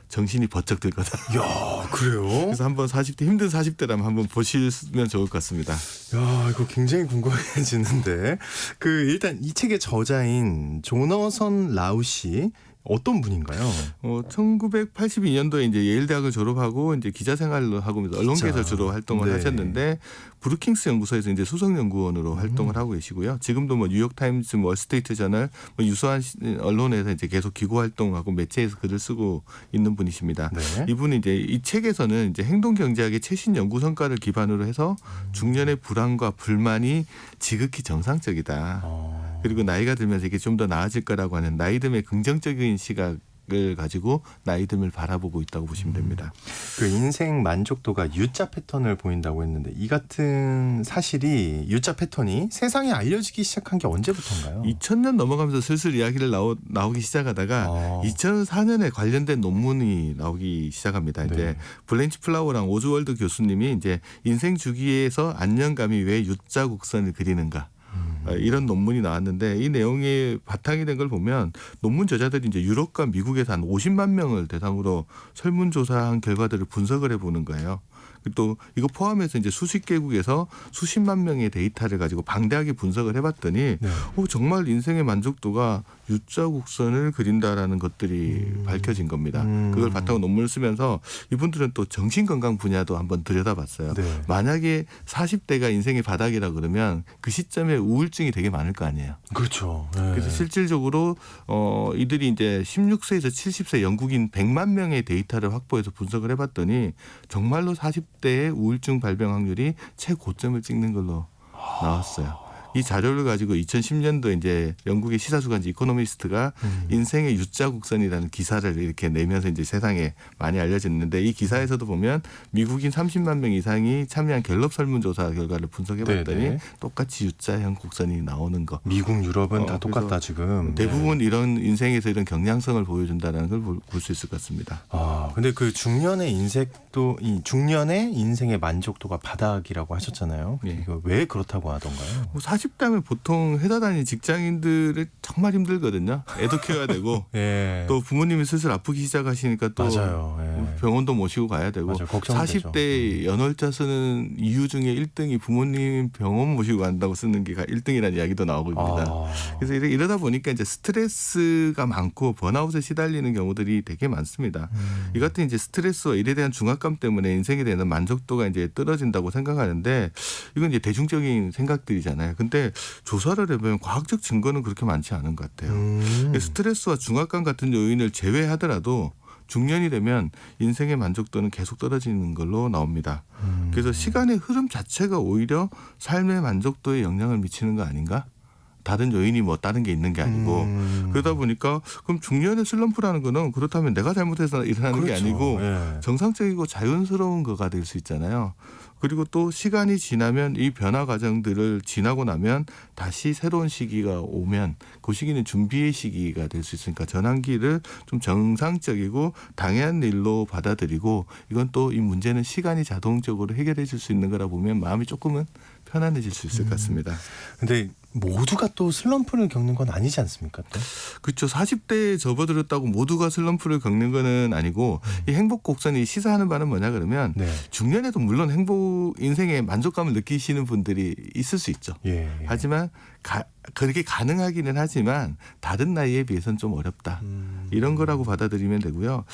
Speaker 9: 정신이 번쩍 들 거다.
Speaker 4: 야, 그래요?
Speaker 9: 그래서 한번 40대 힘든 40대라면 한번 보시면 좋을 것 같습니다.
Speaker 4: 야, 이거 굉장히 궁금해지는데 일단 이 책의 저자인 조너선 라우 씨 어떤 분인가요?
Speaker 9: 1982년도에 이제 예일 대학을 졸업하고 이제 기자 생활을 하고 언론계에서 주로 활동을
Speaker 4: 네.
Speaker 9: 하셨는데 브루킹스 연구소에서 이제 수석 연구원으로 활동을 하고 계시고요. 지금도 뭐 뉴욕 타임즈, 월스트리트 저널, 유사한 언론에서 이제 계속 기고 활동하고 매체에서 글을 쓰고 있는 분이십니다.
Speaker 4: 네.
Speaker 9: 이분이 이제 이 책에서는 이제 행동 경제학의 최신 연구 성과를 기반으로 해서 중년의 불안과 불만이 지극히 정상적이다. 그리고 나이가 들면서 이게 좀 더 나아질 거라고 하는 나이듦의 긍정적인 시각을 가지고 나이듦을 바라보고 있다고 보시면 됩니다.
Speaker 4: 그 인생 만족도가 U자 패턴을 보인다고 했는데 이 같은 사실이 U자 패턴이 세상에 알려지기 시작한 게 언제부터인가요?
Speaker 9: 2000년 넘어가면서 슬슬 이야기를 나오기 시작하다가 2004년에 관련된 논문이 나오기 시작합니다. 이제
Speaker 4: 네.
Speaker 9: 블렌치 플라워랑 오즈월드 교수님이 이제 인생 주기에서 안정감이 왜 U자 곡선을 그리는가. 이런 논문이 나왔는데 이 내용이 바탕이 된 걸 보면 논문 저자들이 이제 유럽과 미국에서 한 50만 명을 대상으로 설문조사한 결과들을 분석을 해보는 거예요. 또 이거 포함해서 이제 수십 개국에서 수십만 명의 데이터를 가지고 방대하게 분석을 해봤더니 정말 인생의 만족도가 U자 곡선을 그린다라는 것들이 밝혀진 겁니다. 그걸 바탕으로 논문을 쓰면서 이분들은 또 정신건강 분야도 한번 들여다봤어요.
Speaker 4: 네.
Speaker 9: 만약에 40대가 인생의 바닥이라 그러면 그 시점에 우울증이 되게 많을 거 아니에요.
Speaker 4: 그렇죠. 네.
Speaker 9: 그래서 실질적으로 이들이 이제 16세에서 70세 영국인 100만 명의 데이터를 확보해서 분석을 해봤더니 정말로 40대의 우울증 발병 확률이 최고점을 찍는 걸로 나왔어요. 이 자료를 가지고 2010년도 이제 영국의 시사주간지 이코노미스트가 인생의 U자 곡선이라는 기사를 이렇게 내면서 이제 세상에 많이 알려졌는데 이 기사에서도 보면 미국인 30만 명 이상이 참여한 갤럽 설문조사 결과를 분석해봤더니
Speaker 4: 네네.
Speaker 9: 똑같이 U자형 곡선이 나오는 거.
Speaker 4: 미국, 유럽은 다
Speaker 9: 그래서
Speaker 4: 똑같다 지금.
Speaker 9: 대부분 이런 인생에서 이런 경향성을 보여준다는 걸 볼 수 있을 것 같습니다.
Speaker 4: 근데 그 중년의 인생의 만족도가 바닥이라고 하셨잖아요.
Speaker 9: 네.
Speaker 4: 이거 왜 그렇다고 하던가요?
Speaker 9: 40대면 보통 회사 다니는 직장인들이 정말 힘들거든요. 애도 키워야 되고
Speaker 4: 예.
Speaker 9: 또 부모님이 슬슬 아프기 시작하시니까 또
Speaker 4: 맞아요. 예.
Speaker 9: 병원도 모시고 가야 되고
Speaker 4: 맞아요. 걱정되죠.
Speaker 9: 40대 연월자 쓰는 이유 중에 1등이 부모님 병원 모시고 간다고 쓰는 게 1등이라는 이야기도 나오고 있습니다. 그래서 이러다 보니까 이제 스트레스가 많고 번아웃에 시달리는 경우들이 되게 많습니다. 이 같은 이제 스트레스와 일에 대한 중압감 때문에 인생에 대한 만족도가 이제 떨어진다고 생각하는데 이건 이제 대중적인 생각들이잖아요. 근데 조사를 해보면 과학적 증거는 그렇게 많지 않은 것 같아요. 스트레스와 중압감 같은 요인을 제외하더라도 중년이 되면 인생의 만족도는 계속 떨어지는 걸로 나옵니다. 그래서 시간의 흐름 자체가 오히려 삶의 만족도에 영향을 미치는 거 아닌가? 다른 요인이 뭐 다른 게 있는 게 아니고 그러다 보니까 그럼 중년의 슬럼프라는 거는 그렇다면 내가 잘못해서 일어나는 게
Speaker 4: 그렇죠.
Speaker 9: 아니고
Speaker 4: 예.
Speaker 9: 정상적이고 자연스러운 거가 될 수 있잖아요. 그리고 또 시간이 지나면 이 변화 과정들을 지나고 나면 다시 새로운 시기가 오면 그 시기는 준비의 시기가 될 수 있으니까 전환기를 좀 정상적이고 당연한 일로 받아들이고 이건 또 이 문제는 시간이 자동적으로 해결해 줄 수 있는 거라 보면 마음이 조금은 편안해질 수 있을 것 같습니다.
Speaker 4: 근데 모두가 또 슬럼프를 겪는 건 아니지 않습니까? 또?
Speaker 9: 그렇죠. 40대에 접어들었다고 모두가 슬럼프를 겪는 거는 아니고 이 행복 곡선이 시사하는 바는 뭐냐 그러면
Speaker 4: 네.
Speaker 9: 중년에도 물론 인생의 만족감을 느끼시는 분들이 있을 수 있죠.
Speaker 4: 예.
Speaker 9: 하지만 그렇게 가능하기는 하지만 다른 나이에 비해서는 좀 어렵다. 이런 거라고 받아들이면 되고요.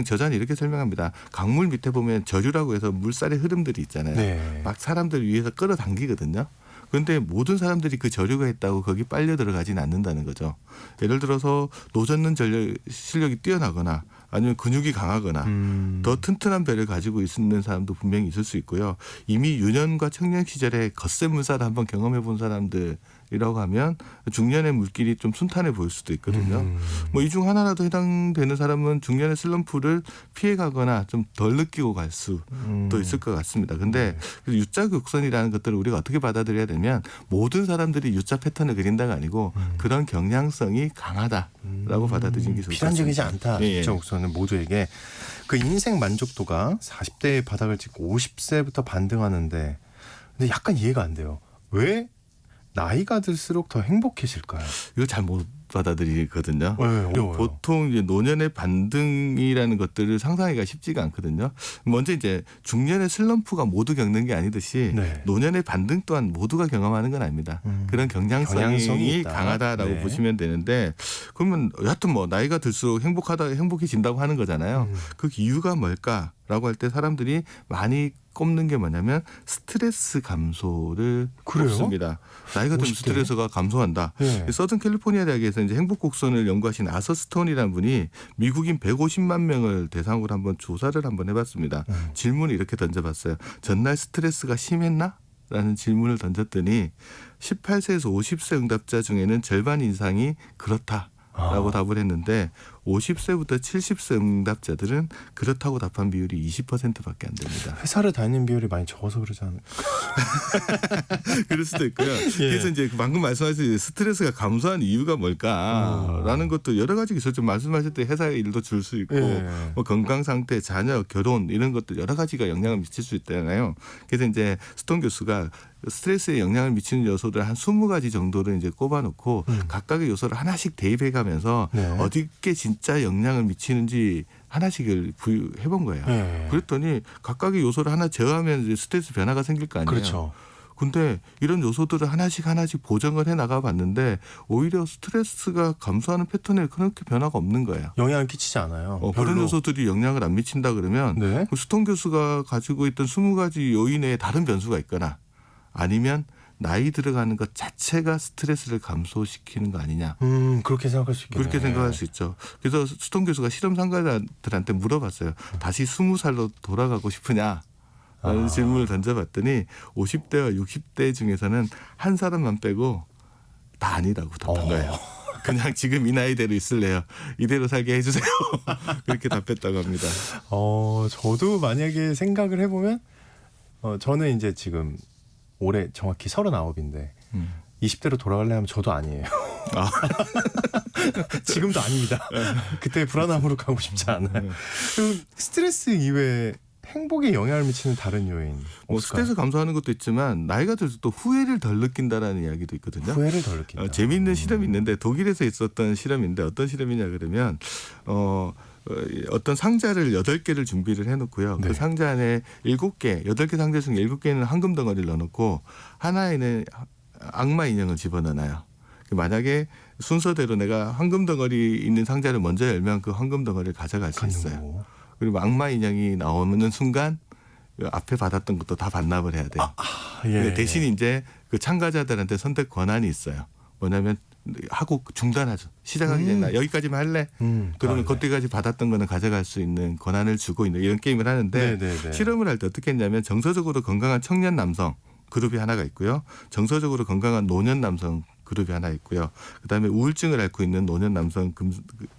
Speaker 9: 저자는 이렇게 설명합니다. 강물 밑에 보면 저류라고 해서 물살의 흐름들이 있잖아요.
Speaker 4: 네.
Speaker 9: 막 사람들 위에서 끌어당기거든요. 그런데 모든 사람들이 그 저류가 있다고 거기 빨려 들어가지는 않는다는 거죠. 예를 들어서 노젓는 실력이 뛰어나거나 아니면 근육이 강하거나 더 튼튼한 배를 가지고 있는 사람도 분명히 있을 수 있고요. 이미 유년과 청년 시절에 겉세 물살을 한번 경험해 본 사람들이라고 하면 중년의 물길이 좀 순탄해 보일 수도 있거든요. 뭐 이 중 하나라도 해당되는 사람은 중년의 슬럼프를 피해가거나 좀 덜 느끼고 갈 수도 있을 것 같습니다. 근데 U자 곡선이라는 것들을 우리가 어떻게 받아들여야 되면 모든 사람들이 U자 패턴을 그린다가 아니고 그런 경향성이 강하다라고 받아들이는 게 좋을 것 같습니다.
Speaker 4: 필연적이지 않다.
Speaker 9: 예.
Speaker 4: U자 곡선은 모두에게 그 인생 만족도가 40대의 바닥을 찍고 50세부터 반등하는데 근데 약간 이해가 안 돼요. 왜 나이가 들수록 더 행복해질까요?
Speaker 9: 이거 잘 못 받아들이거든요.
Speaker 4: 네, 어려워요.
Speaker 9: 보통 이제 노년의 반등이라는 것들을 상상하기가 쉽지가 않거든요. 먼저 이제 중년의 슬럼프가 모두 겪는 게 아니듯이
Speaker 4: 네.
Speaker 9: 노년의 반등 또한 모두가 경험하는 건 아닙니다. 그런
Speaker 4: 경향성이
Speaker 9: 경향성이
Speaker 4: 있다.
Speaker 9: 강하다라고
Speaker 4: 네.
Speaker 9: 보시면 되는데 그러면 여하튼 뭐 나이가 들수록 행복해진다고 하는 거잖아요. 그 이유가 뭘까라고 할 때 사람들이 많이 꼽는 게 뭐냐면 스트레스 감소를
Speaker 4: 그래요?
Speaker 9: 꼽습니다. 나이가 들면
Speaker 4: 50대?
Speaker 9: 스트레스가 감소한다.
Speaker 4: 네.
Speaker 9: 서든 캘리포니아 대학에서 이제 행복 곡선을 연구하신 아서 스톤이라는 분이 미국인 150만 명을 대상으로 한번 조사를 한번 해봤습니다. 질문을 이렇게 던져봤어요. 전날 스트레스가 심했나? 라는 질문을 던졌더니 18세에서 50세 응답자 중에는 절반 이상이 그렇다라고 답을 했는데 50세부터 70세 응답자들은 그렇다고 답한 비율이 20%밖에 안 됩니다.
Speaker 4: 회사를 다니는 비율이 많이 적어서 그러지 않을까?
Speaker 9: 그럴 수도 있고요. 그래서 이제 방금 말씀하신 스트레스가 감소한 이유가 뭘까라는 것도 여러 가지 있었죠. 말씀하실 때 회사의 일도 줄 수 있고 뭐 건강 상태, 자녀, 결혼 이런 것들 여러 가지가 영향을 미칠 수 있잖아요. 그래서 이제 스톤 교수가 스트레스에 영향을 미치는 요소들 한 20가지 정도를 이제 꼽아놓고 각각의 요소를 하나씩 대입해가면서 어디께 진짜 영향을 미치는지 하나씩을 부여해본 거예요. 그랬더니 각각의 요소를 하나 제어하면 이제 스트레스 변화가 생길 거 아니에요.
Speaker 4: 그렇죠.
Speaker 9: 근데 이런 요소들을 하나씩 보정을 해 나가 봤는데 오히려 스트레스가 감소하는 패턴에 그렇게 변화가 없는 거예요.
Speaker 4: 영향을 끼치지 않아요.
Speaker 9: 그런 요소들이 영향을 안 미친다 그러면
Speaker 4: 네.
Speaker 9: 스톤 교수가 가지고 있던 20가지 요인에 다른 변수가 있거나 아니면 나이 들어가는 것 자체가 스트레스를 감소시키는 거 아니냐.
Speaker 4: 그렇게 생각할 수 있겠네요.
Speaker 9: 그렇게 생각할 수 있죠. 그래서 스톤 교수가 실험 참가자들한테 물어봤어요. 다시 20살로 돌아가고 싶으냐? 라는 질문을 던져봤더니 50대와 60대 중에서는 한 사람만 빼고 다 아니라고 답한 거예요. 그냥 지금 이 나이대로 있을래요. 이대로 살게 해주세요. 그렇게 답했다고 합니다.
Speaker 4: 저도 만약에 생각을 해보면 저는 이제 지금 올해 정확히 39인데 20대로 돌아갈래 하면 저도 아니에요. 지금도 아닙니다. 그때 불안함으로 가고 싶지 않아요. 그 스트레스 이외에 행복에 영향을 미치는 다른 요인
Speaker 9: 뭐
Speaker 4: 없을까요?
Speaker 9: 스트레스 감소하는 것도 있지만 나이가 들수록 또 후회를 덜 느낀다라는 이야기도 있거든요.
Speaker 4: 후회를 덜 느낀다.
Speaker 9: 재미있는 실험이 있는데 독일에서 있었던 실험인데 어떤 실험이냐 그러면 어떤 상자를 8개를 준비를 해놓고요.
Speaker 4: 네.
Speaker 9: 그 상자 안에 7개, 8개 상자 중에 7개는 황금 덩어리를 넣어놓고 하나에는 악마 인형을 집어넣어요. 만약에 순서대로 내가 황금 덩어리 있는 상자를 먼저 열면 그 황금 덩어리를 가져갈 수 있어요. 그리고 악마 인형이 나오는 순간 앞에 받았던 것도 다 반납을 해야 돼요. 대신 이제 그 참가자들한테 선택 권한이 있어요. 뭐냐면 하고 중단하죠. 시작하기 전에 여기까지만 할래? 그러면 그때까지 받았던 거는 가져갈 수 있는 권한을 주고 있는 이런 게임을 하는데 실험을 할 때 어떻게 했냐면 정서적으로 건강한 청년 남성 그룹이 하나가 있고요. 정서적으로 건강한 노년 남성 그룹이 하나 있고요. 그다음에 우울증을 앓고 있는 노년 남성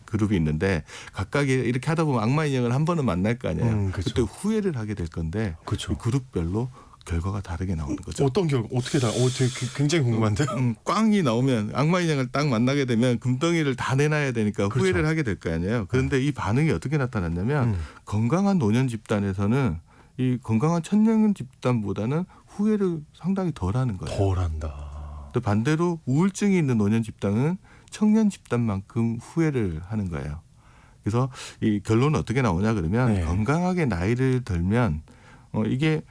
Speaker 9: 그룹이 있는데 각각 이렇게 하다 보면 악마 인형을 한 번은 만날 거 아니에요. 그때 후회를 하게 될 건데 이 그룹별로 결과가 다르게 나오는 거죠.
Speaker 4: 어떤 결과? 어떻게 다? 되게 굉장히 궁금한데요.
Speaker 9: 꽝이 나오면 악마 인형을 딱 만나게 되면 금덩이를 다 내놔야 되니까 후회를 하게 될 거 아니에요. 그런데 이 반응이 어떻게 나타났냐면 건강한 노년 집단에서는 이 건강한 청년 집단보다는 후회를 상당히 덜하는 거예요.
Speaker 4: 덜한다.
Speaker 9: 또 반대로 우울증이 있는 노년 집단은 청년 집단만큼 후회를 하는 거예요. 그래서 이 결론은 어떻게 나오냐 그러면 건강하게 나이를 들면 이게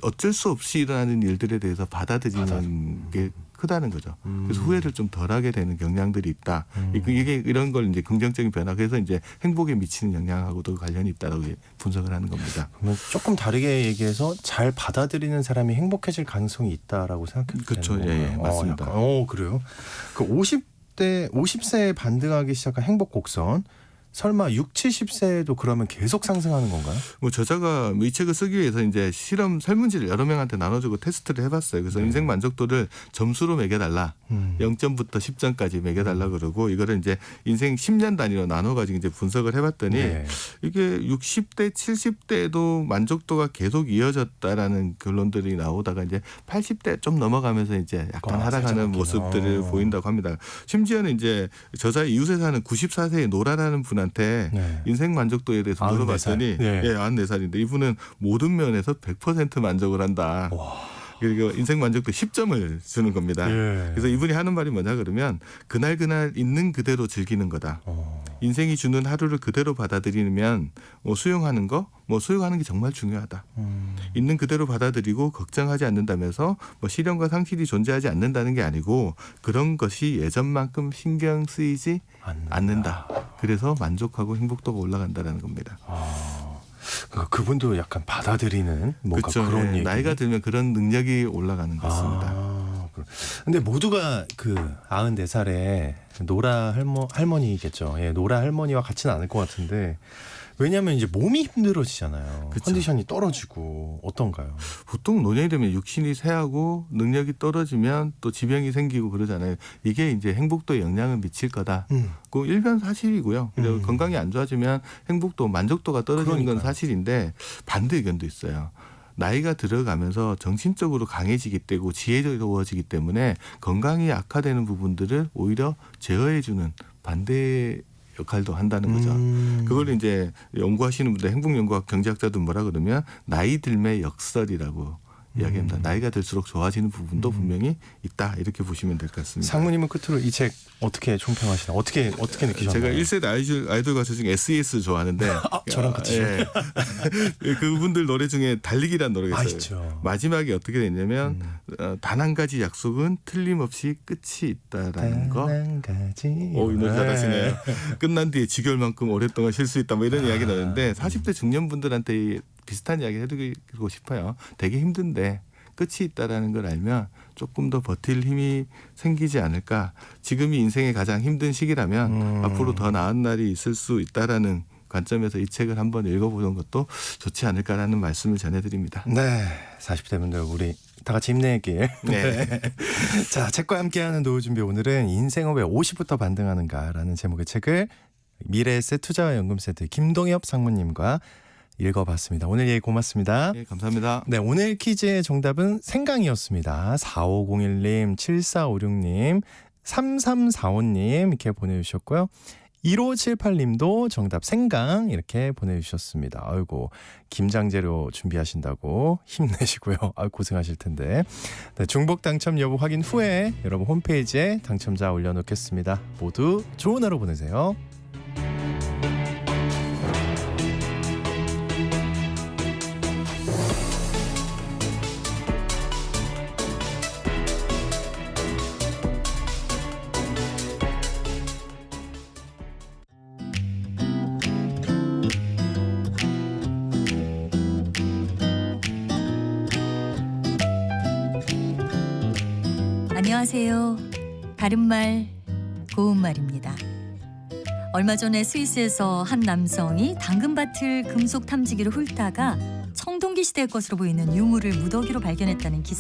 Speaker 9: 어쩔 수 없이 일어나는 일들에 대해서 받아들이는 게 크다는 거죠. 그래서 후회를 좀 덜하게 되는 경향들이 있다. 이게 이런 걸 이제 긍정적인 변화, 그래서 이제 행복에 미치는 영향하고도 관련이 있다고 분석을 하는 겁니다.
Speaker 4: 그러면 조금 다르게 얘기해서 잘 받아들이는 사람이 행복해질 가능성이 있다라고 생각해도
Speaker 9: 그렇죠.
Speaker 4: 되는 건가요?
Speaker 9: 예, 맞습니다.
Speaker 4: 그래요. 그 50세에 반등하기 시작한 행복 곡선. 설마 60, 70세에도 그러면 계속 상승하는 건가요?
Speaker 9: 뭐 저자가 이 책을 쓰기 위해서 이제 실험 설문지를 여러 명한테 나눠주고 테스트를 해봤어요. 그래서 인생 만족도를 점수로 매겨달라. 0점부터 10점까지 매겨달라 그러고 이거를 이제 인생 10년 단위로 나눠가지고 이제 분석을 해봤더니 이게 60대, 70대에도 만족도가 계속 이어졌다라는 결론들이 나오다가 이제 80대 좀 넘어가면서 이제 약간 하락하는 모습들을 보인다고 합니다. 심지어는 이제 저자의 이웃에 사는 94세의 노라라는 분한테 인생 만족도에 대해서 물어봤더니 94살인데 이분은 모든 면에서 100% 만족을 한다. 그리고 인생 만족도 10점을 주는 겁니다. 그래서 이분이 하는 말이 뭐냐 그러면 그날 있는 그대로 즐기는 거다. 인생이 주는 하루를 그대로 받아들이면 수용하는 게 정말 중요하다. 있는 그대로 받아들이고 걱정하지 않는다면서 시련과 상실이 존재하지 않는다는 게 아니고 그런 것이 예전만큼 신경 쓰이지 않는다. 그래서 만족하고 행복도가 올라간다는 겁니다.
Speaker 4: 그분도 약간 받아들이는 뭔가
Speaker 9: 그렇죠.
Speaker 4: 그런 얘기.
Speaker 9: 나이가 들면 그런 능력이 올라가는 것 같습니다.
Speaker 4: 근데 모두가 그 94살에 노라 할머니겠죠. 예, 노라 할머니와 같지는 않을 것 같은데 왜냐하면 이제 몸이 힘들어지잖아요.
Speaker 9: 그쵸.
Speaker 4: 컨디션이 떨어지고 어떤가요?
Speaker 9: 보통 노년이 되면 육신이 쇠하고 능력이 떨어지면 또 지병이 생기고 그러잖아요. 이게 이제 행복도에 영향을 미칠 거다. 그 일반 사실이고요. 그리고 건강이 안 좋아지면 행복도, 만족도가 떨어지는 건
Speaker 4: 그러니까요.
Speaker 9: 사실인데 반대 의견도 있어요. 나이가 들어가면서 정신적으로 강해지기 때문에 지혜로워지기 때문에 건강이 악화되는 부분들을 오히려 제어해주는 반대 역할도 한다는 거죠. 그걸 이제 연구하시는 분들, 행복연구학 경제학자도 뭐라 그러면 나이 들매 역설이라고 이야기합니다. 나이가 들수록 좋아지는 부분도 분명히 있다, 이렇게 보시면 될 것 같습니다.
Speaker 4: 상무님은 끝으로 이 책 어떻게 총평하시나? 어떻게 느끼셨나요?
Speaker 9: 제가 1세대 아이돌 가수 중에 SES 좋아하는데
Speaker 4: 저랑 같이.
Speaker 9: 예. 그분들 노래 중에 달리기란 노래가 있어요.
Speaker 4: 있죠.
Speaker 9: 마지막에 어떻게 됐냐면 단 한 가지 약속은 틀림없이 끝이 있다라는 거.
Speaker 4: 한 가지.
Speaker 9: 이 노래 잘하시네요. 끝난 뒤에 지결만큼 오랫동안 쉴 수 있다, 뭐 이런 이야기 나오는데 40대 중년분들한테 비슷한 이야기 해드리고 싶어요. 되게 힘든데 끝이 있다라는 걸 알면 조금 더 버틸 힘이 생기지 않을까. 지금이 인생의 가장 힘든 시기라면 앞으로 더 나은 날이 있을 수 있다라는 관점에서 이 책을 한번 읽어보는 것도 좋지 않을까라는 말씀을 전해드립니다.
Speaker 4: 네, 40대 분들 우리 다 같이 힘내길.
Speaker 9: 네.
Speaker 4: 자, 책과 함께하는 노후 준비, 오늘은 인생은 왜 50부터 반등하는가라는 제목의 책을 미래에셋 투자와 연금센터 김동엽 상무님과 읽어봤습니다. 오늘 얘기 고맙습니다.
Speaker 9: 네, 감사합니다.
Speaker 4: 네, 오늘 퀴즈의 정답은 생강이었습니다. 4501님, 7456님, 3345님 이렇게 보내주셨고요. 1578님도 정답 생강 이렇게 보내주셨습니다. 아이고, 김장재료 준비하신다고 힘내시고요. 고생하실 텐데. 네, 중복 당첨 여부 확인 후에 여러분 홈페이지에 당첨자 올려놓겠습니다. 모두 좋은 하루 보내세요.
Speaker 10: 안녕하세요. 바른말 고운말입니다. 얼마 전에 스위스에서 한 남성이 당근밭을 금속 탐지기로 훑다가 청동기 시대의 것으로 보이는 유물을 무더기로 발견했다는 기사가